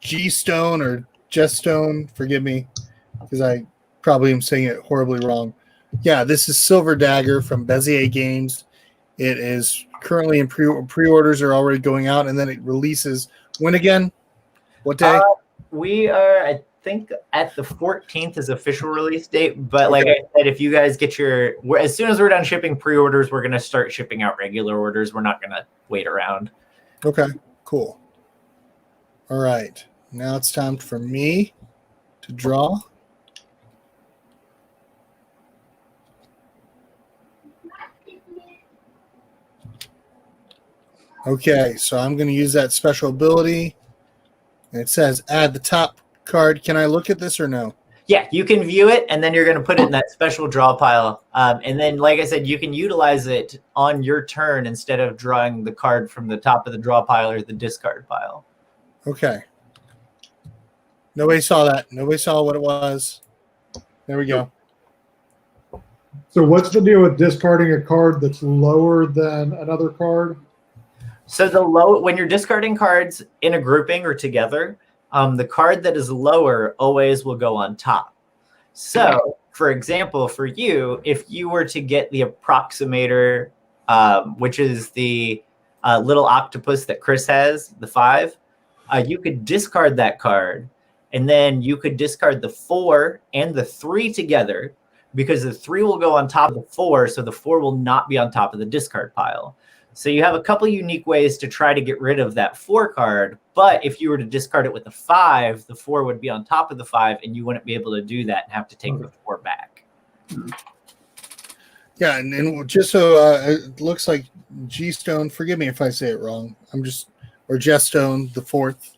G-Stone or Jestone, forgive me, because I probably am saying it horribly wrong. Yeah, this is Silver Dagger from Bezier Games. It is currently in pre-orders are already going out, and then it releases when again? What day? We are, I think, at the 14th is official release date. But like I said, if you guys get as soon as we're done shipping pre-orders, we're going to start shipping out regular orders. We're not going to wait around. Okay, cool. All right, now it's time for me to draw. Okay, so I'm going to use that special ability. And it says add the top card. Can I look at this or no? Yeah, you can view it, and then you're going to put it in that special draw pile. And then, like I said, you can utilize it on your turn instead of drawing the card from the top of the draw pile or the discard pile. Okay. Nobody saw that. Nobody saw what it was. There we go. So what's the deal with discarding a card that's lower than another card? So when you're discarding cards in a grouping or together, the card that is lower always will go on top. So, for example, for you, if you were to get the Approximator, which is the little octopus that Chris has, the 5, you could discard that card, and then you could discard the 4 and the 3 together, because the 3 will go on top of the 4, so the 4 will not be on top of the discard pile. So you have a couple unique ways to try to get rid of that 4 card, but if you were to discard it with the 5, the 4 would be on top of the 5, and you wouldn't be able to do that and have to take the 4 back. Yeah, and just so it looks like G-Stone, forgive me if I say it wrong, or Jestone, the 4th.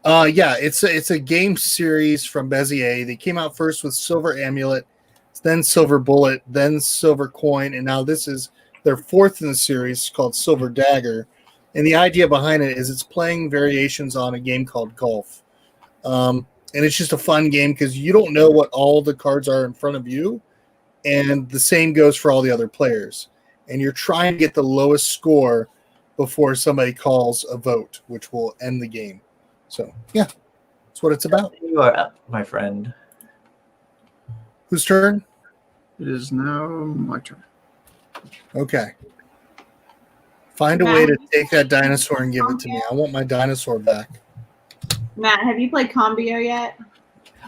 Yeah, it's a game series from Bezier. They came out first with Silver Amulet, then Silver Bullet, then Silver Coin, and now this is their 4th in the series called Silver Dagger. And the idea behind it is it's playing variations on a game called Golf. And it's just a fun game because you don't know what all the cards are in front of you. And the same goes for all the other players. And you're trying to get the lowest score before somebody calls a vote, which will end the game. So, yeah, that's what it's about. You are up, my friend. Whose turn? It is now my turn. Okay. Find a way to take that dinosaur and give it to me. I want my dinosaur back. Matt, have you played Combio yet?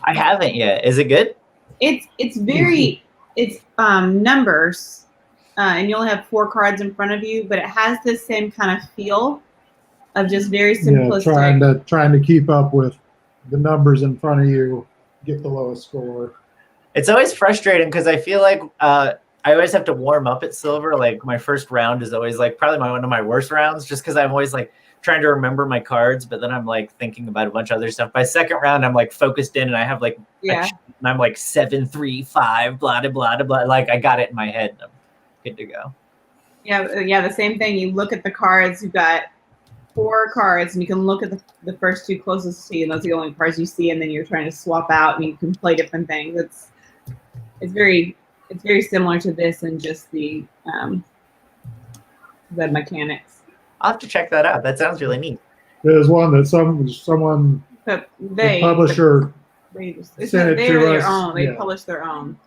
I haven't yet. Is it good? It's very it's numbers, and you only have 4 cards in front of you, but it has this same kind of feel of just very simplistic. Yeah, trying to keep up with the numbers in front of you, get the lowest score. It's always frustrating because I feel like I always have to warm up at Silver. Like my first round is always like probably one of my worst rounds, just because I'm always like trying to remember my cards, but then I'm like thinking about a bunch of other stuff. By second round, I'm like focused in, and I have like and I'm like 7, 3, 5, blah blah blah blah. Like I got it in my head, and I'm good to go. Yeah, the same thing. You look at the cards. You've got 4 cards, and you can look at the first 2 closest to you, and those are the only cards you see. And then you're trying to swap out, and you can play different things. It's very It's very similar to this and just the mechanics. I'll have to check that out. That sounds really neat. There's one that someone, But the publisher, it's sent it they're to their us. own. They Yeah. publish their own.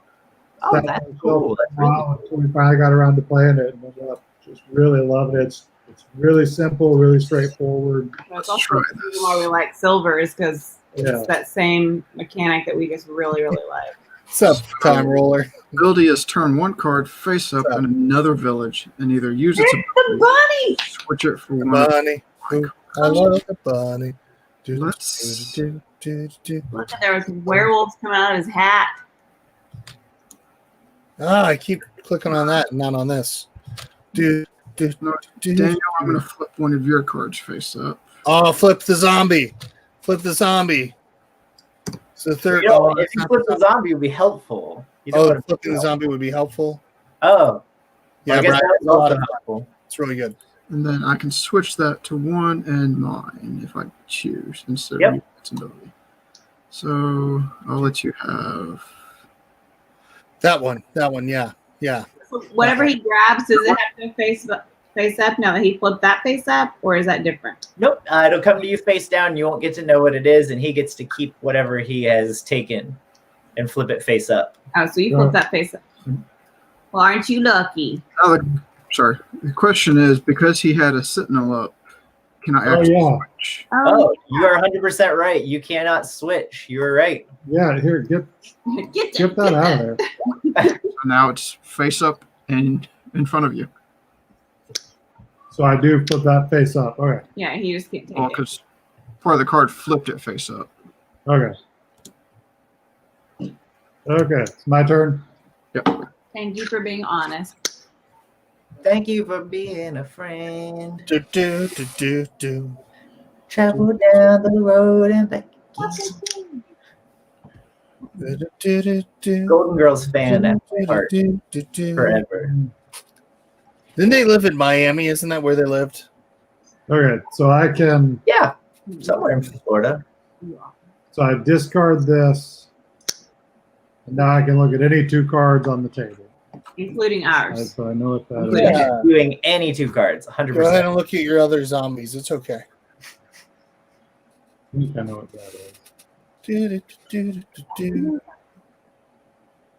Oh, that's cool. That's really cool. So we finally got around to playing it, and ended up just really loving it. It's really simple, really straightforward. That's also the reason why we like silver is because Yeah. it's that same mechanic that we just really, really like. What's up, Time Roller? Ability is turn one card face up in another village and either use its There's the bunny! switch it for The one. bunny. I love the bunny. Let's- Look, there was werewolves coming out of his hat. Ah, I keep clicking on that and not on this. No, Daniel, I'm going to flip one of your cards face up. Oh, flip the zombie. Flip the zombie. It's the third. You know, if you flip the zombie, it would be helpful. You don't Oh, wanna flipping the zombie would be helpful. Oh. Yeah, I guess Brian, that's a lot also of helpful. It's really good. And then I can switch that to one and mine if I choose instead Yep. of its ability. So I'll let you have. That one. Yeah. Yeah. So whatever he grabs, does it have to face up now that he flipped that face up, or is that different? Nope. It'll come to you face down. You won't get to know what it is, and he gets to keep whatever he has taken and flip it face up. Oh, so you flip that face up. Well, aren't you lucky? Oh, sorry. The question is because he had a sentinel up, can I Oh, actually yeah. switch? Oh, you are 100% right. You cannot switch. You are right. Yeah, here, get Get that out of there. So now it's face up and in front of you. So I do flip that face up. Okay. Yeah, he just can't take Well, it. because part of the card flipped it face up. Okay. Okay, it's my turn. Yep. Thank you for being honest. Thank you for being a friend. Do, do, do, do, do. Travel down the road and back. Do, do, do, do. Golden Girls fan at heart Do, do, do. forever. Didn't they live in Miami? Isn't that where they lived? Okay, so I can. Yeah, somewhere in Florida. So I discard this, and now I can look at any two cards on the table. Including ours. So I know what that is. Yeah. Doing any two cards, 100%. Go ahead and look at your other zombies. It's okay. I think I know what that is. Do, do, do, do, do.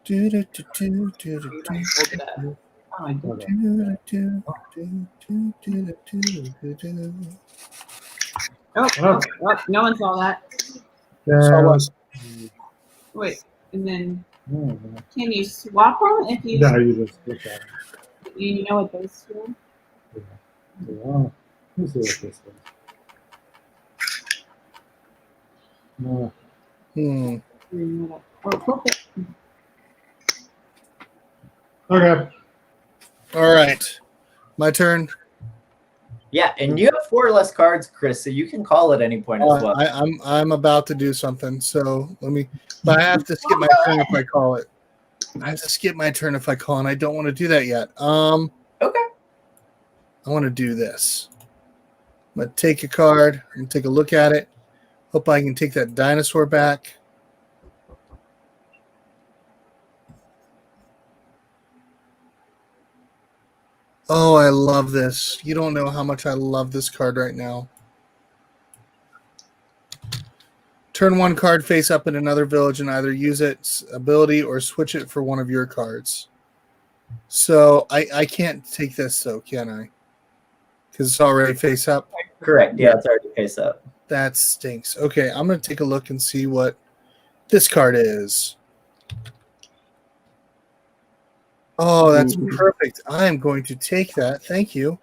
Do, do, do, do, do, do, do. Oh, I did. Okay. Do, do, do, do, do, do, do, do. Oh, no one saw that. Yeah, Wait, and then no, can you swap them if you you just look at it. you know what those do? Yeah. Let's see what this is. No. Hmm. Or flip it. Okay. All right. My turn. Yeah, and you have 4 less cards, Chris, so you can call at any point as well. I'm about to do something, so let me. But I have to skip my turn if I call it. I have to skip my turn if I call, and I don't want to do that yet. Okay. I want to do this. I'm gonna take a card. I'm gonna take a look at it. Hope I can take that dinosaur back. Oh, I love this. You don't know how much I love this card right now. Turn one card face up in another village and either use its ability or switch it for one of your cards. So I can't take this though, can I? Because it's already face up. Correct. Yeah, it's already face up. That stinks. Okay, I'm going to take a look and see what this card is. Oh, that's perfect. I am going to take that. Thank you.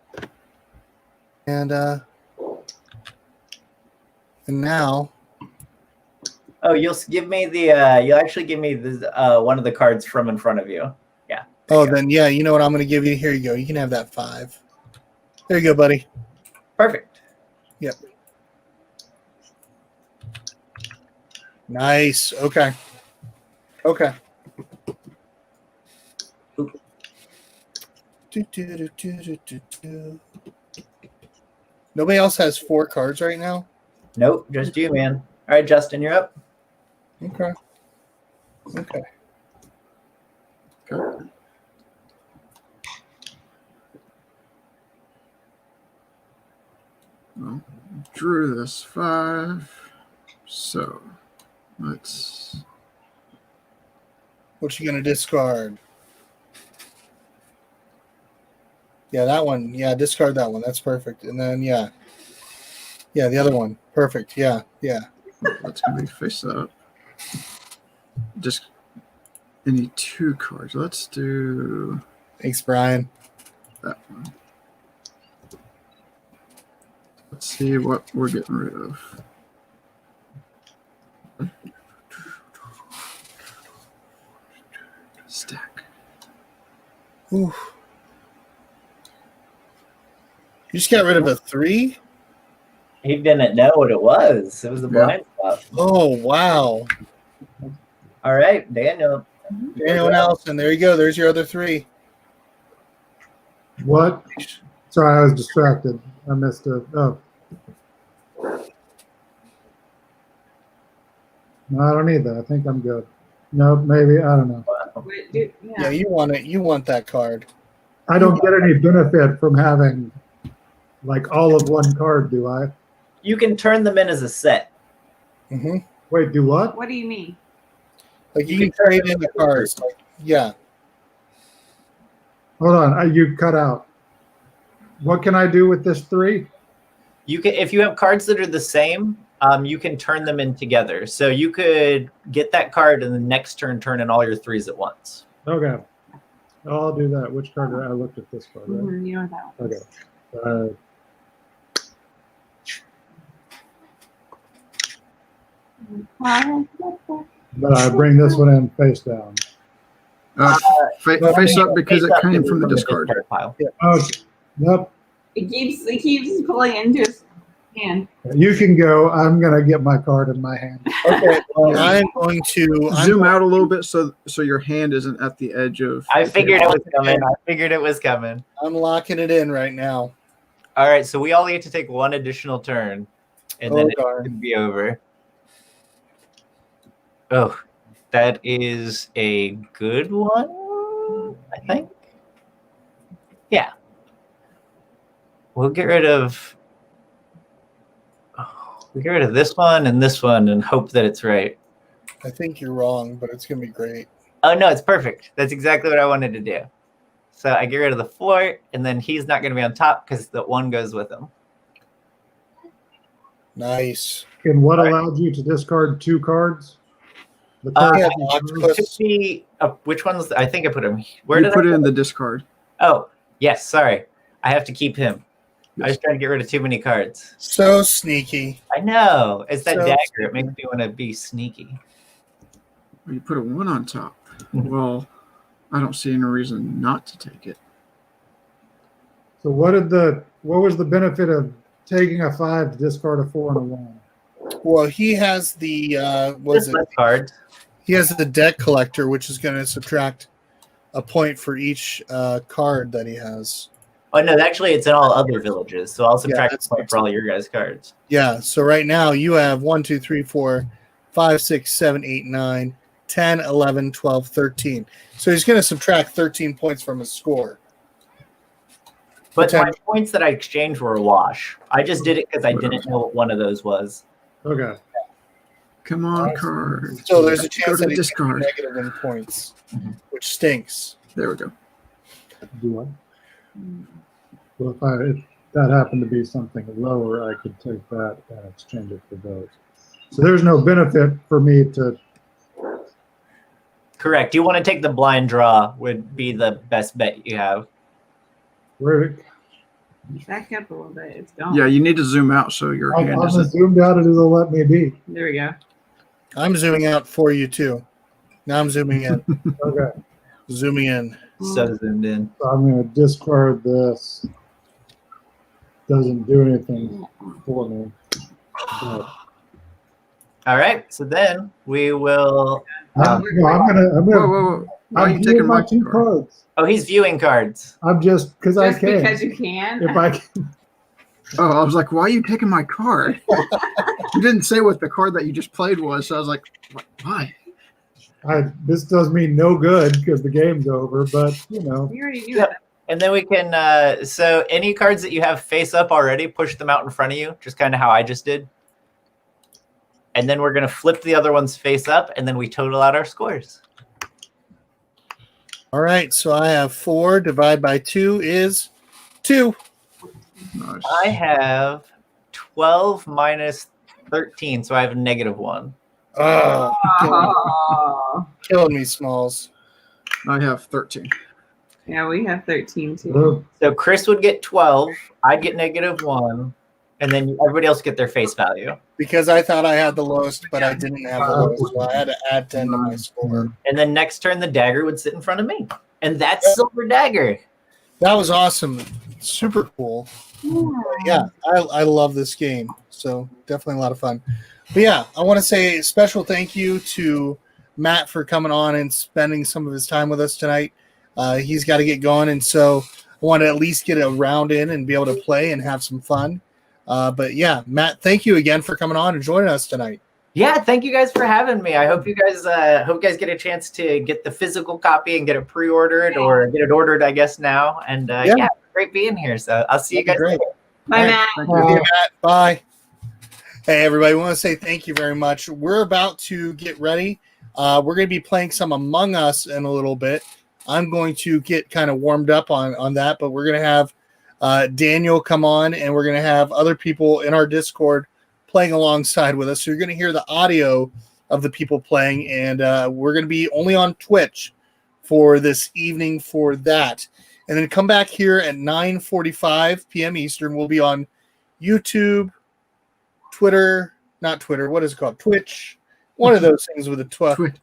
And now. Oh, you'll give me the. You'll actually give me the one of the cards from in front of you. Yeah. Oh, then yeah. You know what I'm going to give you? Here you go. You can have that 5. There you go, buddy. Perfect. Yep. Nice. Okay. Okay. Nobody else has 4 cards right now? Nope, just you, man. All right, Justin, you're up. Okay. Okay. Okay. Well, drew this 5. So let's. What you gonna discard? Yeah, that one. Yeah, discard that one. That's perfect. And then the other one. Perfect. Yeah. That's gonna be face up. Just any 2 cards. Let's do. Thanks, Brian. That one. Let's see what we're getting rid of. Stack. Ooh. You just got rid of a 3? He didn't know what it was. It was the blind spot. Oh, wow. All right, Daniel. Daniel and Allison, there you go. There's your other 3. What? Sorry, I was distracted. I missed it. Oh. No, I don't need that. I think I'm good. Nope, maybe. I don't know. Yeah, you want it. You want that card. I don't get any benefit from having like all of one card, do I? You can turn them in as a set. Mm-hmm. Wait, do what? What do you mean? Like you can trade in the cards. Like, yeah. Hold on, you cut out. What can I do with this 3? You can, if you have cards that are the same, you can turn them in together. So you could get that card and the next turn turn in all your 3s at once. Okay. I'll do that. Which card did I looked at this card, right? Mm-hmm, you know that one. Okay. But I bring this one in face down. Face up because it came from the discard pile. Yeah. Oh, yep. It keeps pulling into his hand. You can go. I'm gonna get my card in my hand. Okay. Well, I'm going to zoom out a little bit so your hand isn't at the edge of. I figured it was coming. I'm locking it in right now. All right, so we all get to take 1 additional turn, and then it can be over. Oh, that is a good one, I think. Yeah. We'll get rid of this one and hope that it's right. I think you're wrong, but it's gonna be great. Oh no, it's perfect. That's exactly what I wanted to do. So I get rid of the 4, and then he's not going to be on top because the 1 goes with him. Nice. And what allowed you to discard 2 cards? The which ones? I think I put him. Where did I put it in the discard? Oh, yes. Sorry, I have to keep him. I was trying to get rid of too many cards. So sneaky. I know. It's that dagger. It makes me want to be sneaky. You put a 1 on top. Well, I don't see any reason not to take it. So what was the benefit of taking a 5 to discard a 4 and a 1? Well, he has the card. He has the deck collector, which is going to subtract a point for each card that he has. Oh no, actually, it's in all other villages, so I'll subtract a point for all your guys' cards. Yeah. So right now you have 1, 2, 3, 4, 5, 6, 7, 8, 9, 10, 11, 12, 13. So he's going to subtract 13 points from his score. But my points that I exchanged were a wash. I just did it because I didn't know what one of those was. Okay. Come on, card. So there's a chance that he's going to be negative in points, which stinks. There we go. Do what? Well, if that happened to be something lower, I could take that and exchange it for those. So there's no benefit for me to. Correct. You want to take the blind draw would be the best bet you have. Back up a little bit. It's gone. Yeah, you need to zoom out so your hand isn't. I'm zoomed out and it'll let me be. There we go. I'm zooming out for you too. Now I'm zooming in. Okay. Zooming in. So zoomed in. So I'm going to discard this. Doesn't do anything for me. But all right. So then we will. I'm gonna. Whoa. Why are you taking my 2 cards? Oh, he's viewing cards. I'm just because I can. Because you can. If I can. Oh, I was like, why are you taking my card? You didn't say what the card that you just played was, so I was like, why? This does me no good because the game's over, but you know. You already knew that. And then we can, so any cards that you have face up already, push them out in front of you, just kind of how I just did. And then we're going to flip the other ones face up, and then we total out our scores. All right, so I have 4 divided by 2 is 2. Nice. I have 12 minus 13, so I have a -1. Oh, killing me, Smalls. I have 13. Yeah, we have 13 too. So Chris would get 12, I'd get -1, and then everybody else get their face value. Because I thought I had the lowest, but I didn't have the lowest, so I had to add 10 to my score. And then next turn, the dagger would sit in front of me. And that's Silver Dagger. That was awesome. Super cool. Yeah, I love this game. So definitely a lot of fun. But yeah, I want to say a special thank you to Matt for coming on and spending some of his time with us tonight. He's got to get going, and so I want to at least get a round in and be able to play and have some fun. But yeah, Matt, thank you again for coming on and joining us tonight. Yeah, thank you guys for having me. I hope you guys get a chance to get the physical copy and get it pre-ordered or get it ordered, I guess, now. And yeah, great being here. So I'll see you guys later. Bye, Matt. Thank you, Matt. Bye. Hey, everybody, we want to say thank you very much. We're about to get ready. We're going to be playing some Among Us in a little bit. I'm going to get kind of warmed up on that, but we're going to have Daniel come on, and we're going to have other people in our Discord playing alongside with us. So you're going to hear the audio of the people playing, and we're going to be only on Twitch for this evening for that. And then come back here at 9:45 p.m. Eastern. We'll be on YouTube, Twitter, not Twitter, what is it called? Twitch. One of those things with a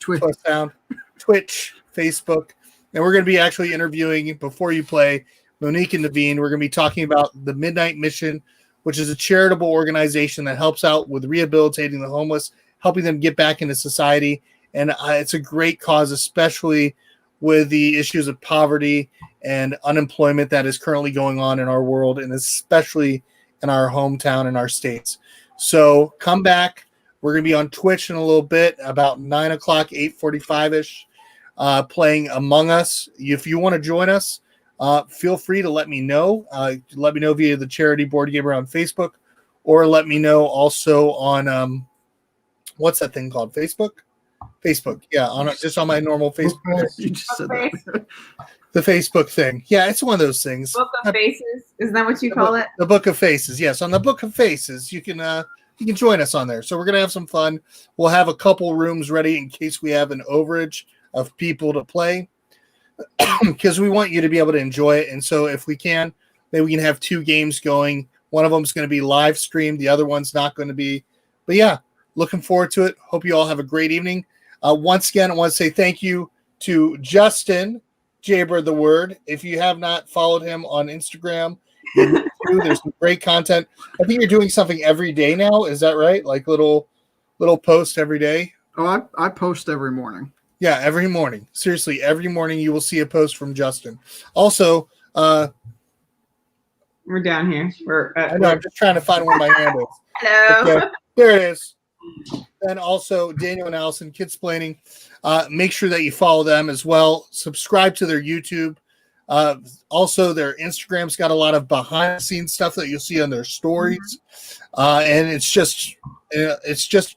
twist sound. Twitch, Facebook. And we're going to be actually interviewing, before you play, Monique and Naveen. We're going to be talking about the Midnight Mission, which is a charitable organization that helps out with rehabilitating the homeless, helping them get back into society. And it's a great cause, especially with the issues of poverty and unemployment that is currently going on in our world, and especially in our hometown and our states. So come back. We're going to be on Twitch in a little bit, about 9 o'clock, 8:45-ish, playing Among Us. If you want to join us, feel free to let me know. Let me know via the Charity Board Gamer on Facebook, or let me know also on what's that thing called? Facebook? Facebook, yeah, just on my normal Facebook. You just said that. The Facebook thing. Yeah, it's one of those things. Book of Faces? Isn't that what you call it? The Book of Faces, yes. On the Book of Faces, you can join us on there. So we're going to have some fun. We'll have a couple rooms ready in case we have an overage of people to play, because we want you to be able to enjoy it. And so if we can, maybe we can have 2 games going. One of them is going to be live streamed. The other one's not going to be. But yeah, looking forward to it. Hope you all have a great evening. Once again, I want to say thank you to Justin, Jaybird the Word. If you have not followed him on Instagram, there's some great content. I think you're doing something every day now. Is that right? Like little posts every day? Oh, I post every morning. Yeah, every morning. Seriously, every morning you will see a post from Justin. Also, we're down here. I know, I'm just trying to find where my hand is. Hello. Okay, there it is. And also, Daniel and Alison, Kidsplaining. Make sure that you follow them as well. Subscribe to their YouTube. Also, their Instagram's got a lot of behind-the-scenes stuff that you'll see on their stories. And it's just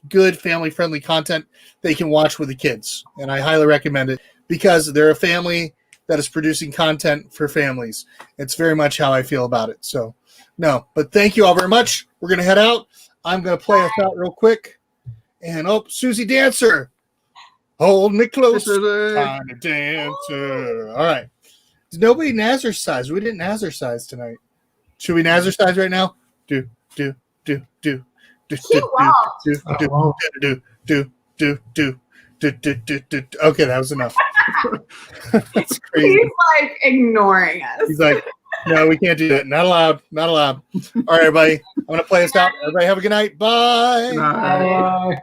good family-friendly content that you can watch with the kids. And I highly recommend it because they're a family that is producing content for families. It's very much how I feel about it. So, no. But thank you all very much. We're going to head out. I'm going to play us out real quick. And, Susie Dancer. Hold me close. Time to dancer. All right. Did nobody Nazarcize? We didn't Nazarcize tonight. Should we Nazarcize right now? Do. Okay, that was enough. That's crazy. He's like ignoring us. He's like, no, we can't do that. Not allowed. Not allowed. All right, everybody. I'm going to play us out. Everybody have a good night. Bye. Bye.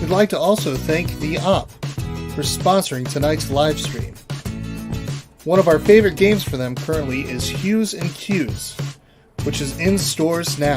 We'd like to also thank The Op for sponsoring tonight's live stream. One of our favorite games for them currently is Hues and Cues, which is in stores now.